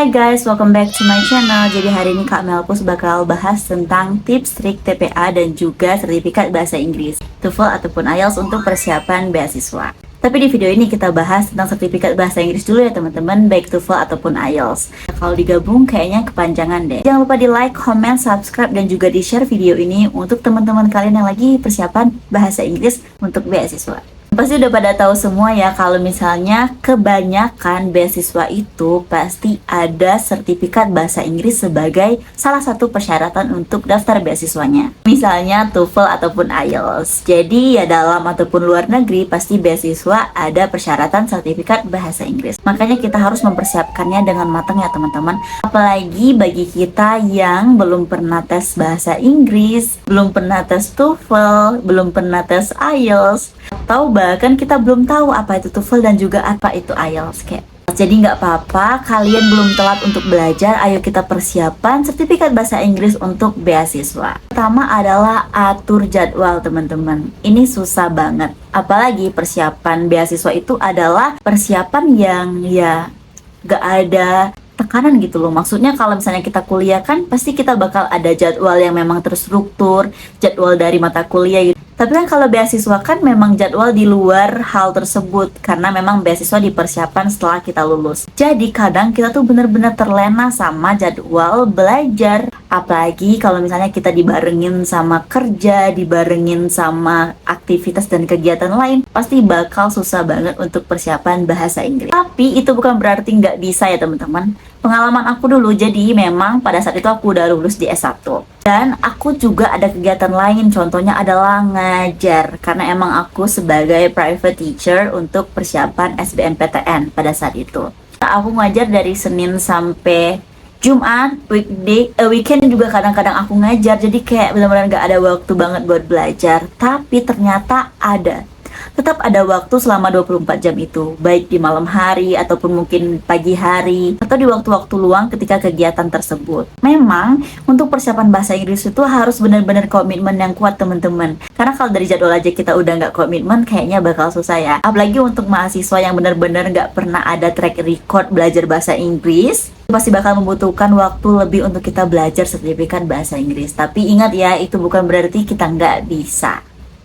Hai guys, welcome back to my channel. Jadi hari ini Kak Melpus bakal bahas tentang tips trik TPA dan juga sertifikat bahasa Inggris TOEFL ataupun IELTS untuk persiapan beasiswa. Tapi di video ini kita bahas tentang sertifikat bahasa Inggris dulu ya teman-teman, baik TOEFL ataupun IELTS. Kalau digabung kayaknya kepanjangan deh. Jangan lupa di like, comment, subscribe, dan juga di share video ini untuk teman-teman kalian yang lagi persiapan bahasa Inggris untuk beasiswa. Pasti udah pada tahu semua ya kalau misalnya kebanyakan beasiswa itu pasti ada sertifikat bahasa Inggris sebagai salah satu persyaratan untuk daftar beasiswanya. Misalnya TOEFL ataupun IELTS. Jadi ya dalam ataupun luar negeri pasti beasiswa ada persyaratan sertifikat bahasa Inggris. Makanya kita harus mempersiapkannya dengan matang ya teman-teman. Apalagi bagi kita yang belum pernah tes bahasa Inggris, belum pernah tes TOEFL, belum pernah tes IELTS, atau bahkan kita belum tahu apa itu TOEFL dan juga apa itu IELTS kayak. Jadi nggak apa-apa, kalian belum telat untuk belajar, ayo kita persiapan sertifikat bahasa Inggris untuk beasiswa. Pertama adalah atur jadwal teman-teman. Ini susah banget. Apalagi persiapan beasiswa itu adalah persiapan yang ya nggak ada tekanan gitu loh. Maksudnya kalau misalnya kita kuliah kan pasti kita bakal ada jadwal yang memang terstruktur, jadwal dari mata kuliah gitu. Tapi kan kalau beasiswa kan memang jadwal di luar hal tersebut karena memang beasiswa dipersiapkan setelah kita lulus. Jadi kadang kita tuh bener-bener terlena sama jadwal belajar. Apalagi kalau misalnya kita dibarengin sama kerja, dibarengin sama aktivitas dan kegiatan lain, pasti bakal susah banget untuk persiapan bahasa Inggris. Tapi itu bukan berarti nggak bisa ya teman-teman. Pengalaman aku dulu, jadi memang pada saat itu aku udah lulus di S1. Dan aku juga ada kegiatan lain, contohnya adalah ngajar. Karena emang aku sebagai private teacher untuk persiapan SBMPTN pada saat itu. Aku ngajar dari Senin sampai Jumat, weekend juga kadang-kadang aku ngajar. Jadi kayak benar-benar gak ada waktu banget buat belajar. Tapi ternyata tetap ada waktu selama 24 jam itu, baik di malam hari ataupun mungkin pagi hari atau di waktu-waktu luang ketika kegiatan tersebut. Memang untuk persiapan bahasa Inggris itu harus benar-benar komitmen yang kuat teman-teman, karena kalau dari jadwal aja kita udah nggak komitmen kayaknya bakal susah ya. Apalagi untuk mahasiswa yang benar-benar nggak pernah ada track record belajar bahasa Inggris, pasti bakal membutuhkan waktu lebih untuk kita belajar sertifikat bahasa Inggris. Tapi ingat ya, itu bukan berarti kita nggak bisa.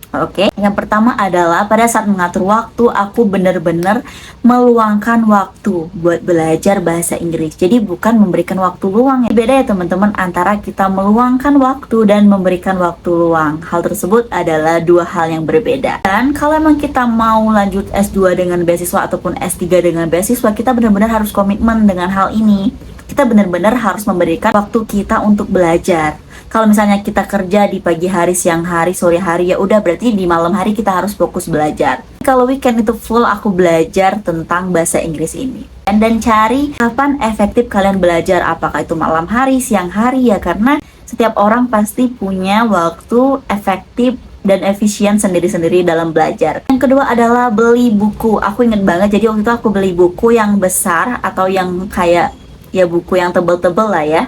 Oke, yang pertama adalah pada saat mengatur waktu, aku benar-benar meluangkan waktu buat belajar bahasa Inggris. Jadi bukan memberikan waktu luang ya. Beda ya teman-teman antara kita meluangkan waktu dan memberikan waktu luang. Hal tersebut adalah dua hal yang berbeda. Dan kalau emang kita mau lanjut S2 dengan beasiswa ataupun S3 dengan beasiswa, kita benar-benar harus komitmen dengan hal ini. Kita benar-benar harus memberikan waktu kita untuk belajar. Kalau misalnya kita kerja di pagi hari, siang hari, sore hari, ya udah berarti di malam hari kita harus fokus belajar. Kalau weekend itu full aku belajar tentang bahasa Inggris ini. Dan cari kapan efektif kalian belajar, apakah itu malam hari, siang hari ya, karena setiap orang pasti punya waktu efektif dan efisien sendiri-sendiri dalam belajar. Yang kedua adalah beli buku. Aku inget banget, jadi waktu itu aku beli buku yang besar atau yang kayak ya buku yang tebel-tebel lah ya,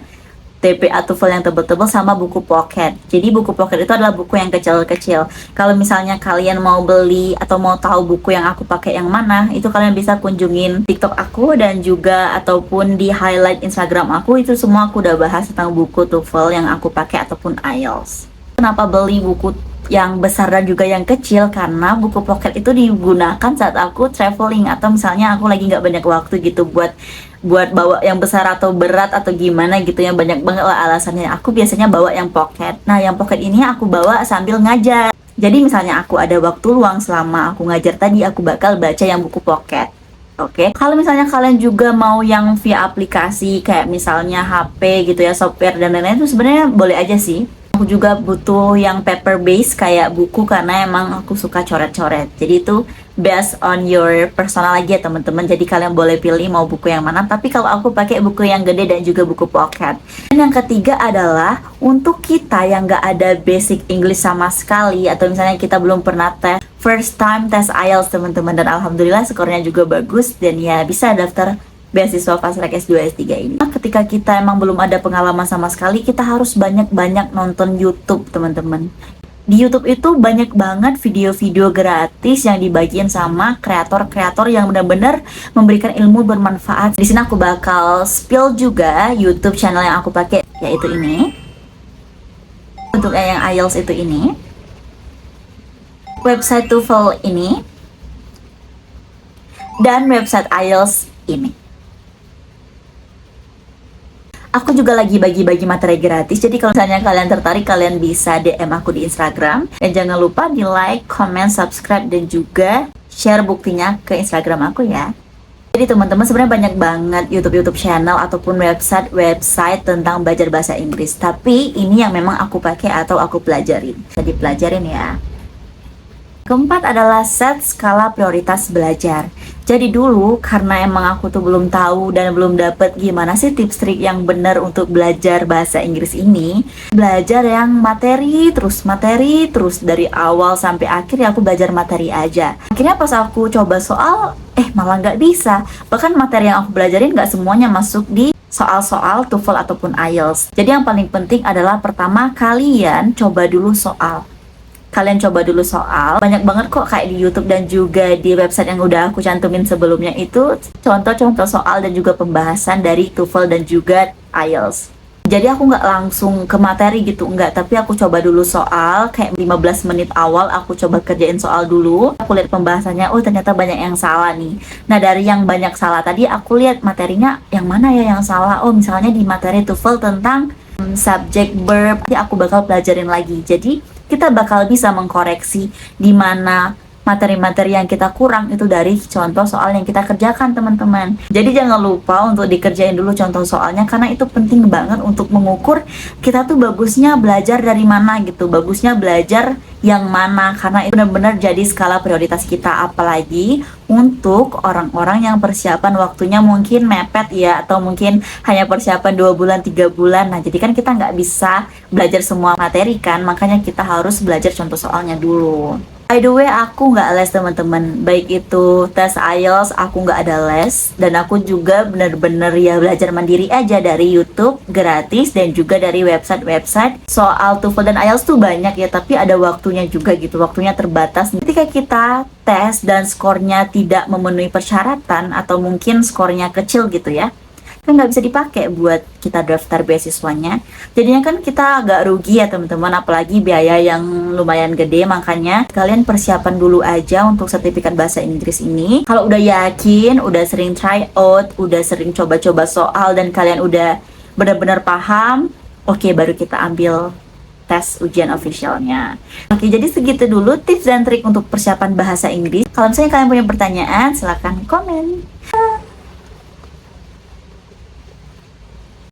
TPA TOEFL yang tebel-tebel sama buku pocket. Jadi buku pocket itu adalah buku yang kecil-kecil. Kalau misalnya kalian mau beli atau mau tahu buku yang aku pakai yang mana, itu kalian bisa kunjungin TikTok aku dan juga ataupun di highlight Instagram aku, itu semua aku udah bahas tentang buku TOEFL yang aku pakai ataupun IELTS. Kenapa beli buku yang besar dan juga yang kecil? Karena buku pocket itu digunakan saat aku traveling atau misalnya aku lagi nggak banyak waktu gitu buat bawa yang besar atau berat atau gimana gitu, yang banyak banget lah alasannya. Aku biasanya bawa yang pocket. Nah yang pocket ini aku bawa sambil ngajar. Jadi misalnya aku ada waktu luang selama aku ngajar tadi, aku bakal baca yang buku pocket. Oke, kalau misalnya kalian juga mau yang via aplikasi kayak misalnya HP gitu ya, software dan lain-lain, itu sebenarnya boleh aja sih. Aku juga butuh yang paper base kayak buku karena emang aku suka coret-coret. Jadi itu based on your personal lagi ya teman-teman. Jadi kalian boleh pilih mau buku yang mana. Tapi kalau aku pakai buku yang gede dan juga buku pocket. Dan yang ketiga adalah untuk kita yang nggak ada basic English sama sekali, atau misalnya kita belum pernah tes first time tes IELTS teman-teman, dan alhamdulillah skornya juga bagus dan ya bisa daftar beasiswa Fast Track S2 S3 ini. Ketika kita emang belum ada pengalaman sama sekali, kita harus banyak-banyak nonton YouTube teman-teman. Di YouTube itu banyak banget video-video gratis yang dibagiin sama kreator-kreator yang benar-benar memberikan ilmu bermanfaat. Di sini aku bakal spill juga YouTube channel yang aku pakai, yaitu ini. Untuk yang IELTS itu ini. Website TOEFL ini. Dan website IELTS ini. Aku juga lagi bagi-bagi materi gratis, jadi kalau misalnya kalian tertarik, kalian bisa DM aku di Instagram. Dan jangan lupa di like, comment, subscribe, dan juga share buktinya ke Instagram aku ya. Jadi teman-teman, sebenarnya banyak banget YouTube channel ataupun website tentang belajar bahasa Inggris. Tapi ini yang memang aku pakai atau aku pelajarin. Jadi pelajarin ya. Keempat adalah set skala prioritas belajar. Jadi dulu karena emang aku tuh belum tahu dan belum dapet gimana sih tips trik yang benar untuk belajar bahasa Inggris ini. Belajar yang materi terus dari awal sampai akhir ya aku belajar materi aja. Akhirnya pas aku coba soal, malah nggak bisa. Bahkan materi yang aku belajarin nggak semuanya masuk di soal-soal TOEFL ataupun IELTS. Jadi yang paling penting adalah pertama kalian coba dulu soal. Banyak banget kok kayak di YouTube dan juga di website yang udah aku cantumin sebelumnya itu contoh-contoh soal dan juga pembahasan dari TOEFL dan juga IELTS. Jadi aku nggak langsung ke materi gitu, enggak, tapi aku coba dulu soal, kayak 15 menit awal aku coba kerjain soal dulu. Aku lihat pembahasannya, oh ternyata banyak yang salah nih. Nah dari yang banyak salah tadi aku lihat materinya yang mana ya yang salah. Oh misalnya di materi TOEFL tentang subject verb, nanti aku bakal pelajarin lagi. Jadi kita bakal bisa mengkoreksi di mana materi-materi yang kita kurang itu dari contoh soal yang kita kerjakan teman-teman. Jadi jangan lupa untuk dikerjain dulu contoh soalnya, karena itu penting banget untuk mengukur kita tuh bagusnya belajar dari mana gitu, bagusnya belajar yang mana, karena itu benar-benar jadi skala prioritas kita. Apalagi untuk orang-orang yang persiapan waktunya mungkin mepet ya, atau mungkin hanya persiapan 2 bulan 3 bulan. Nah jadi kan kita nggak bisa belajar semua materi kan, makanya kita harus belajar contoh soalnya dulu. By the way, aku nggak les teman-teman. Baik itu tes IELTS, aku nggak ada les. Dan aku juga bener-bener ya belajar mandiri aja dari YouTube gratis dan juga dari website-website. Soal TOEFL dan IELTS tuh banyak ya, tapi ada waktunya juga gitu. Waktunya terbatas. Ketika kita tes dan skornya tidak memenuhi persyaratan atau mungkin skornya kecil gitu ya, kan nggak bisa dipakai buat kita daftar beasiswanya. Jadinya kan kita agak rugi ya teman-teman, apalagi biaya yang lumayan gede. Makanya kalian persiapan dulu aja untuk sertifikat bahasa Inggris ini. Kalau udah yakin, udah sering try out, udah sering coba-coba soal, dan kalian udah benar-benar paham, oke, baru kita ambil tes ujian officialnya. Oke, jadi segitu dulu tips dan trik untuk persiapan bahasa Inggris. Kalau misalnya kalian punya pertanyaan, silahkan komen.